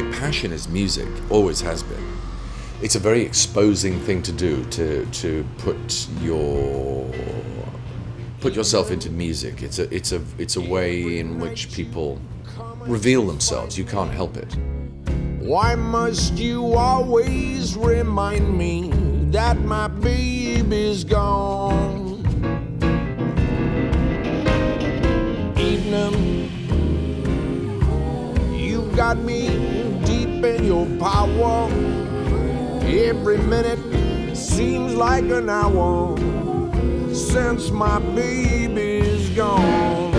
my passion is music, always has been. It's a very exposing thing to do, to put yourself into music. It's a way in which people reveal themselves. You can't help it. Why must you always remind me that my baby's gone? Evening, you've got me deep in your power. Every minute seems like an hour since my baby's gone.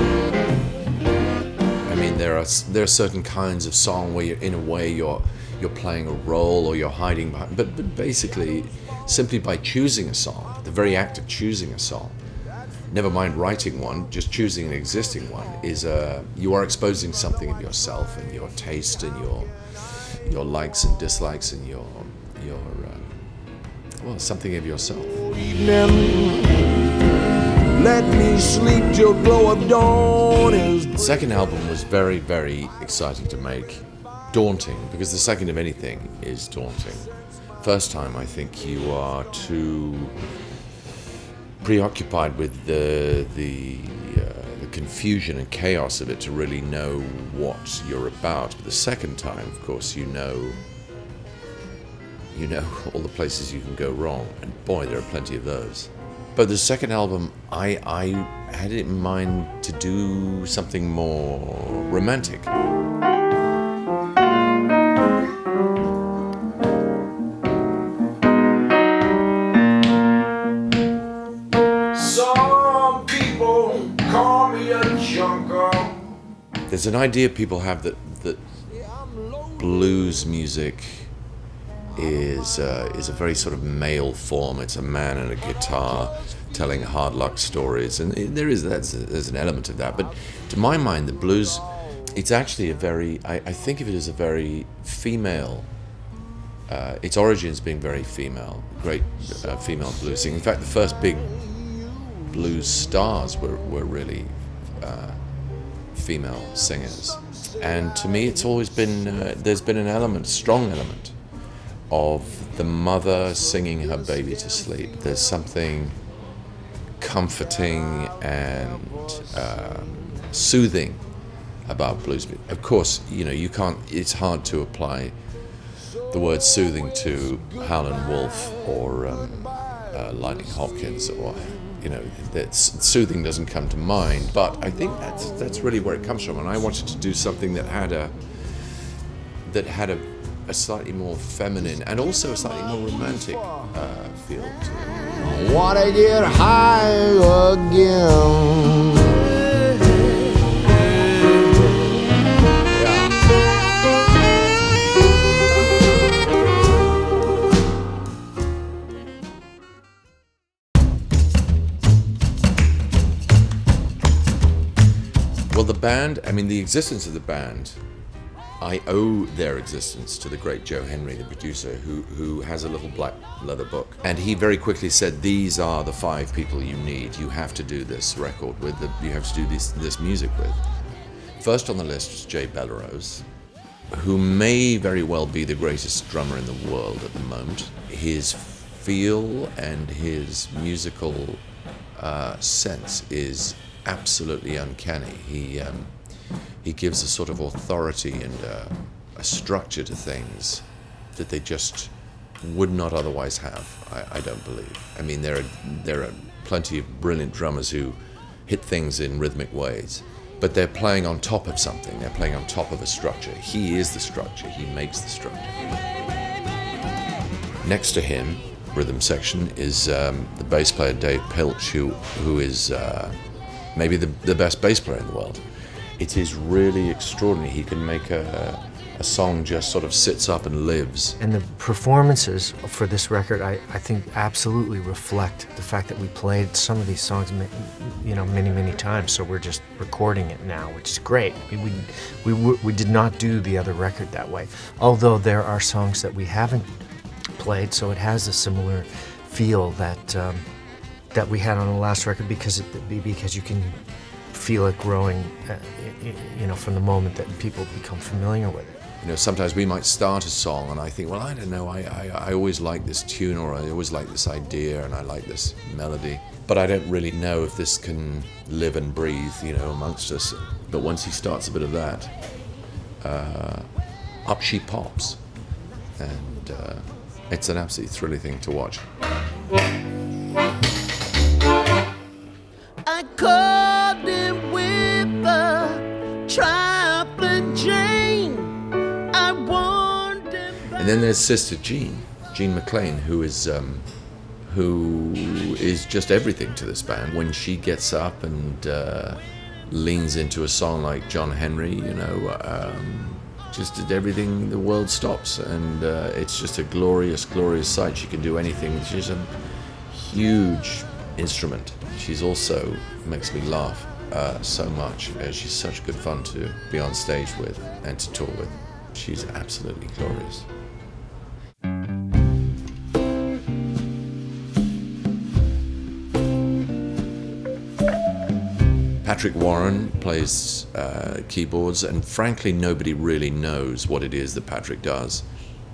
I mean, there are certain kinds of song where in a way you're playing a role or you're hiding behind, but basically, simply by choosing a song, the very act of choosing a song, never mind writing one, just choosing an existing one, you are exposing something of yourself and your taste and your likes and dislikes and your something of yourself. Let me sleep till glow of dawn is... The second album was very, very exciting to make. Daunting, because the second of anything is daunting. First time, I think you are too preoccupied with the confusion and chaos of it to really know what you're about. But the second time, of course, you know all the places you can go wrong, and boy, there are plenty of those. But the second album, I had it in mind to do something more romantic. Some people call me a junker. There's an idea people have that blues music is a very sort of male form. It's a man and a guitar telling hard luck stories, and there's an element of that. But to my mind, the blues, it's actually I think of it as a very female. Its origins being very female, great female blues singing. In fact, the first big blues stars were really female singers. And to me, it's always been there's been an element, strong element, of the mother singing her baby to sleep. There's something comforting and soothing about blues music. Of course, you can't. It's hard to apply the word soothing to Howlin' Wolf or Lightning Hopkins, or that soothing doesn't come to mind. But I think that's really where it comes from. And I wanted to do something that had a slightly more feminine and also a slightly more romantic feel to it. I wanna get high again. Well, the band, the existence of the band, I owe their existence to the great Joe Henry, the producer, who has a little black leather book. And he very quickly said, these are the 5 people you need. You have to do this record with, you have to do this music with. First on the list was Jay Bellerose, who may very well be the greatest drummer in the world at the moment. His feel and his musical sense is absolutely uncanny. He gives a sort of authority and a structure to things that they just would not otherwise have, I don't believe. There are plenty of brilliant drummers who hit things in rhythmic ways, but they're playing on top of something. They're playing on top of a structure. He is the structure. He makes the structure. Next to him, rhythm section, is the bass player Dave Pilch, who is maybe the best bass player in the world. It is really extraordinary. He can make a song just sort of sits up and lives. And the performances for this record, I think, absolutely reflect the fact that we played some of these songs, many, many times. So we're just recording it now, which is great. We did not do the other record that way. Although there are songs that we haven't played, so it has a similar feel that we had on the last record, because you can feel it growing, from the moment that people become familiar with it. You know, sometimes we might start a song and I think, well, I don't know, I always like this tune, or I always like this idea, and I like this melody, but I don't really know if this can live and breathe, amongst us. But once he starts a bit of that, up she pops, and it's an absolutely thrilling thing to watch. I called him with a trifling Jane. I warned him. And then there's Sister Jean McLean, who is just everything to this band. When she gets up and leans into a song like John Henry, just did everything, the world stops, and it's just a glorious, glorious sight. She can do anything. She's a huge instrument. She's also makes me laugh so much. She's such good fun to be on stage with and to tour with. She's absolutely glorious. Patrick Warren plays keyboards, and frankly, nobody really knows what it is that Patrick does.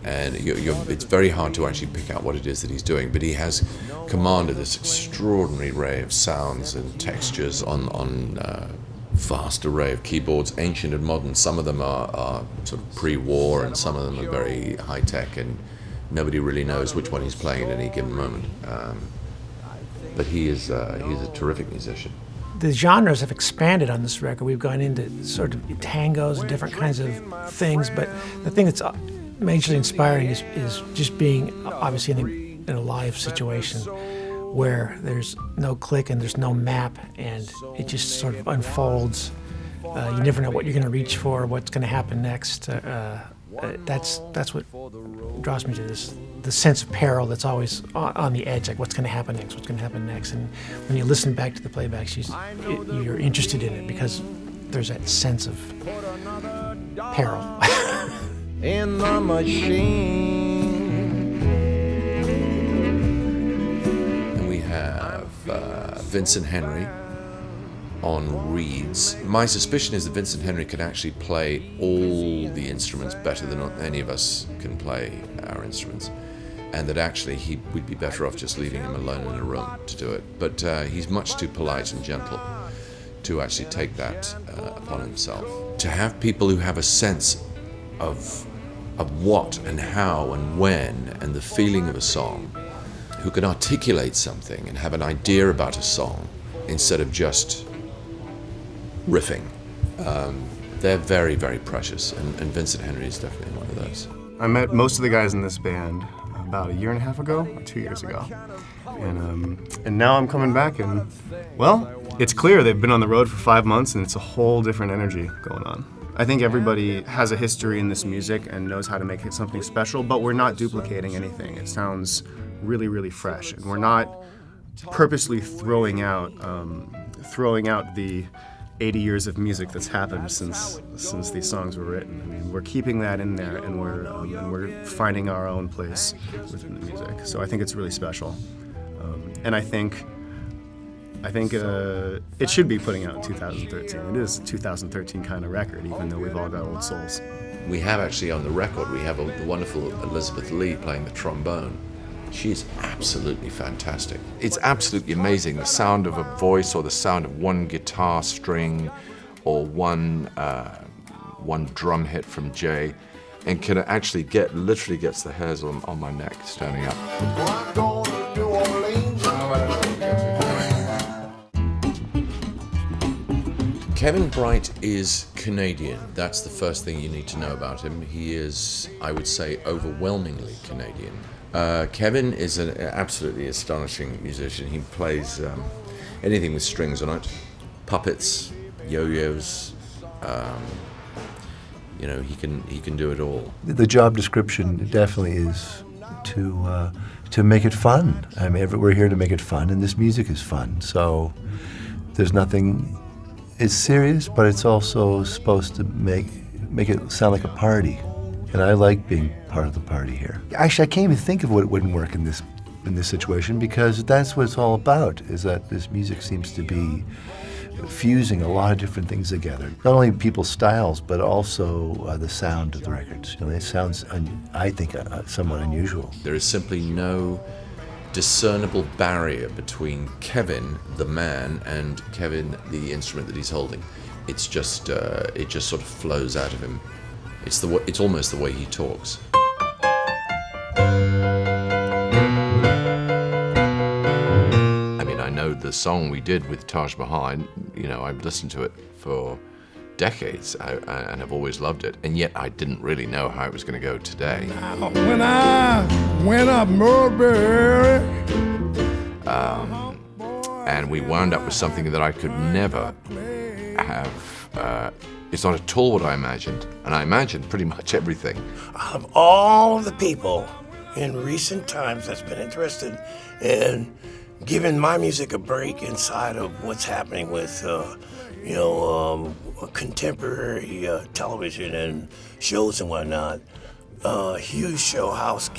And it's very hard to actually pick out what it is that he's doing, but he has commanded this extraordinary array of sounds and textures on vast array of keyboards, ancient and modern. Some of them are sort of pre-war, and some of them are very high-tech, and nobody really knows which one he's playing at any given moment. But he's a terrific musician. The genres have expanded on this record. We've gone into sort of tangos and different kinds of things, but the thing that's majorly inspiring is just being obviously in a live situation where there's no click and there's no map, and it just sort of unfolds. You never know what you're going to reach for, what's going to happen next. That's what draws me to this, the sense of peril that's always on the edge, like what's going to happen next. And when you listen back to the playbacks, you're interested in it because there's that sense of peril. In the machine. And we have Vincent Henry on reeds. My suspicion is that Vincent Henry can actually play all the instruments better than any of us can play our instruments, and that actually we'd be better off just leaving him alone in a room to do it. But he's much too polite and gentle to actually take that upon himself. To have people who have a sense of what and how and when and the feeling of a song, who can articulate something and have an idea about a song instead of just riffing, they're very, very precious, and Vincent Henry is definitely one of those. I met most of the guys in this band about 1.5 years ago, or 2 years ago, and now I'm coming back, and well, it's clear they've been on the road for 5 months, and it's a whole different energy going on. I think everybody has a history in this music and knows how to make it something special, but we're not duplicating anything. It sounds really, really fresh, and we're not purposely throwing out the 80 years of music that's happened since these songs were written. I mean, we're keeping that in there, and we're finding our own place within the music. So I think it's really special, and I think it should be putting out in 2013. It is a 2013 kind of record, even though we've all got old souls. We have actually on the record, we have the wonderful Elizabeth Lee playing the trombone. She's absolutely fantastic. It's absolutely amazing, the sound of a voice or the sound of one guitar string or one drum hit from Jay, and can actually literally gets the hairs on my neck standing up. Kevin Bright is Canadian. That's the first thing you need to know about him. He is, I would say, overwhelmingly Canadian. Kevin is an absolutely astonishing musician. He plays anything with strings on it, puppets, yo-yos. He can do it all. The job description definitely is to make it fun. I mean, we're here to make it fun, and this music is fun. So there's nothing. It's serious, but it's also supposed to make it sound like a party. And I like being part of the party here. Actually, I can't even think of what wouldn't work in this situation, because that's what it's all about, is that this music seems to be fusing a lot of different things together. Not only people's styles, but also the sound of the records. You know, it sounds, I think, somewhat unusual. There is simply no discernible barrier between Kevin, the man, and Kevin, the instrument that he's holding. It's just, it just sort of flows out of him. It's almost the way he talks. I mean, I know the song we did with Taj Mahal, I've listened to it for decades, and I've always loved it, and yet I didn't really know how it was going to go today. When I went up Mulberry, And we wound up with something that I could never have. It's not at all what I imagined, and I imagined pretty much everything. Of all of the people in recent times that's been interested in giving my music a break inside of what's happening with, contemporary television and shows and whatnot, Hugh Showhouse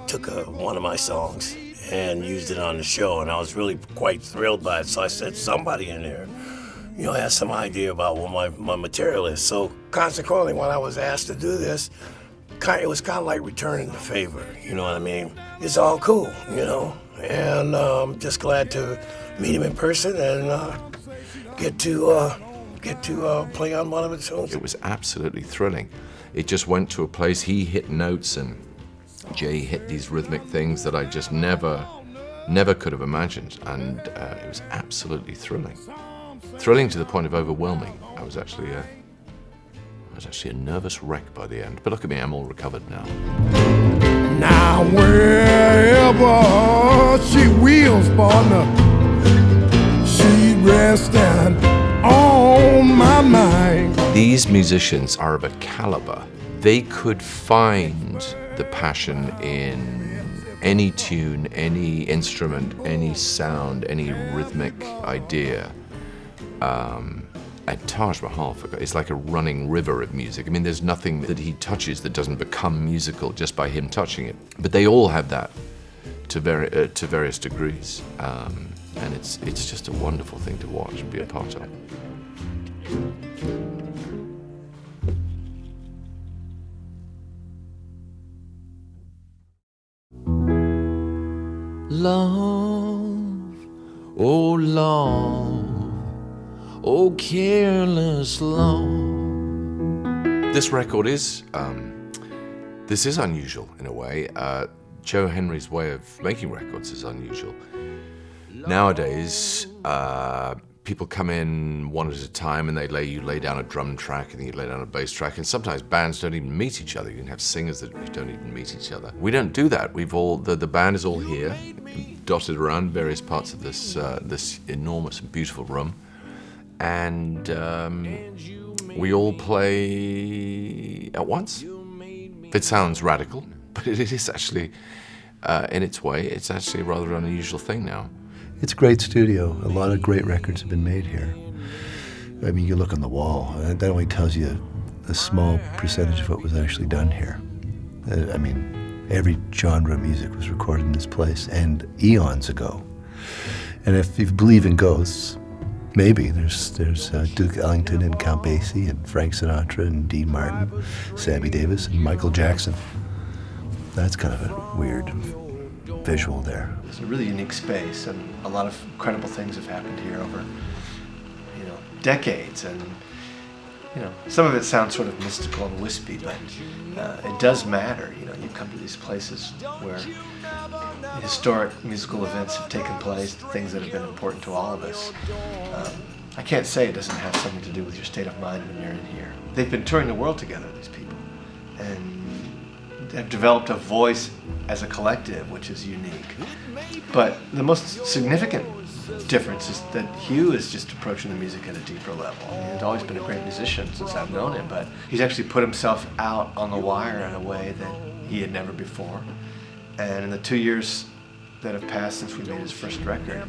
took one of my songs and used it on the show, and I was really quite thrilled by it. So I said, somebody in there, has some idea about what my material is. So consequently, when I was asked to do this, it was kind of like returning the favor, you know what I mean? It's all cool, and I'm just glad to meet him in person and get to play on one of his tunes. It was absolutely thrilling. It just went to a place, he hit notes and Jay hit these rhythmic things that I just never could have imagined, and it was absolutely thrilling. Thrilling to the point of overwhelming. I was actually a nervous wreck by the end, but look at me, I'm all recovered now. now wherever she wheels, partner, she resting on my mind. These musicians are of a caliber. They could find the passion in any tune, any instrument, any sound, any rhythmic idea. And Taj Mahal is like a running river of music. I mean, there's nothing that he touches that doesn't become musical just by him touching it. But they all have that to various degrees. And it's just a wonderful thing to watch and be a part of. Love, oh love, oh careless love. This record is, this is unusual in a way. Joe Henry's way of making records is unusual. Nowadays, people come in one at a time and you lay down a drum track and then you lay down a bass track, and sometimes bands don't even meet each other. You can have singers that don't even meet each other. We don't do that. The band is all here, dotted around various parts of this enormous and beautiful room, and we all play at once. It sounds radical, but it is actually, in its way, it's actually a rather unusual thing now. It's a great studio. A lot of great records have been made here. I mean, you look on the wall, and that only tells you a small percentage of what was actually done here. I mean, every genre of music was recorded in this place, and eons ago. And if you believe in ghosts, maybe there's Duke Ellington and Count Basie and Frank Sinatra and Dean Martin, Sammy Davis and Michael Jackson. That's kind of a weird visual there. It's a really unique space, and a lot of incredible things have happened here over, decades. And some of it sounds sort of mystical and wispy, but it does matter. You come to these places where historic musical events have taken place, things that have been important to all of us. I can't say it doesn't have something to do with your state of mind when you're in here. They've been touring the world together, these people, and have developed a voice as a collective, which is unique. But the most significant difference is that Hugh is just approaching the music at a deeper level. He's always been a great musician since I've known him, but he's actually put himself out on the wire in a way that he had never before. And in the 2 years that have passed since we made his first record,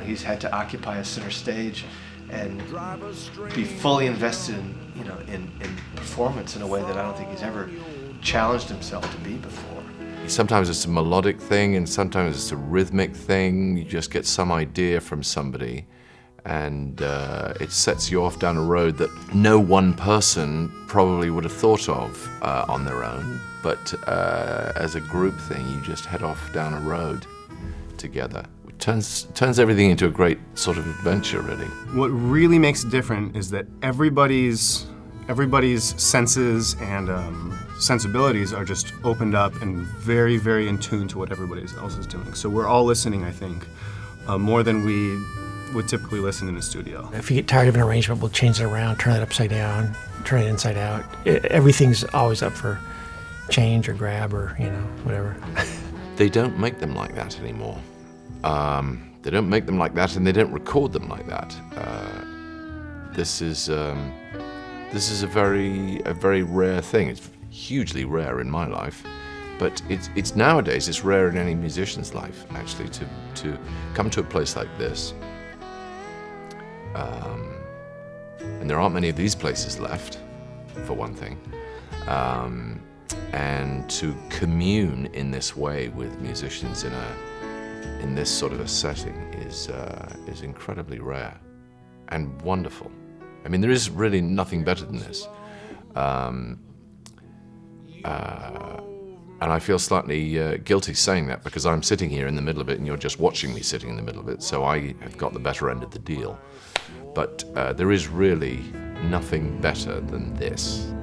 he's had to occupy a center stage and be fully invested in performance in a way that I don't think he's ever challenged himself to be before. Sometimes it's a melodic thing and sometimes it's a rhythmic thing. You just get some idea from somebody and it sets you off down a road that no one person probably would have thought of on their own, but as a group thing, you just head off down a road together. It turns everything into a great sort of adventure, really. What really makes it different is that everybody's senses and sensibilities are just opened up and very, very in tune to what everybody else is doing. So we're all listening, I think, more than we would typically listen in a studio. If you get tired of an arrangement, we'll change it around, turn it upside down, turn it inside out. Everything's always up for change or grab or, whatever. They don't make them like that anymore. They don't make them like that, and they don't record them like that. This is a very rare thing. It's hugely rare in my life, but it's nowadays it's rare in any musician's life actually to come to a place like this. And there aren't many of these places left, for one thing. And to commune in this way with musicians in this sort of a setting is incredibly rare and wonderful. I mean, there is really nothing better than this. And I feel slightly guilty saying that because I'm sitting here in the middle of it and you're just watching me sitting in the middle of it, so I have got the better end of the deal. But there is really nothing better than this.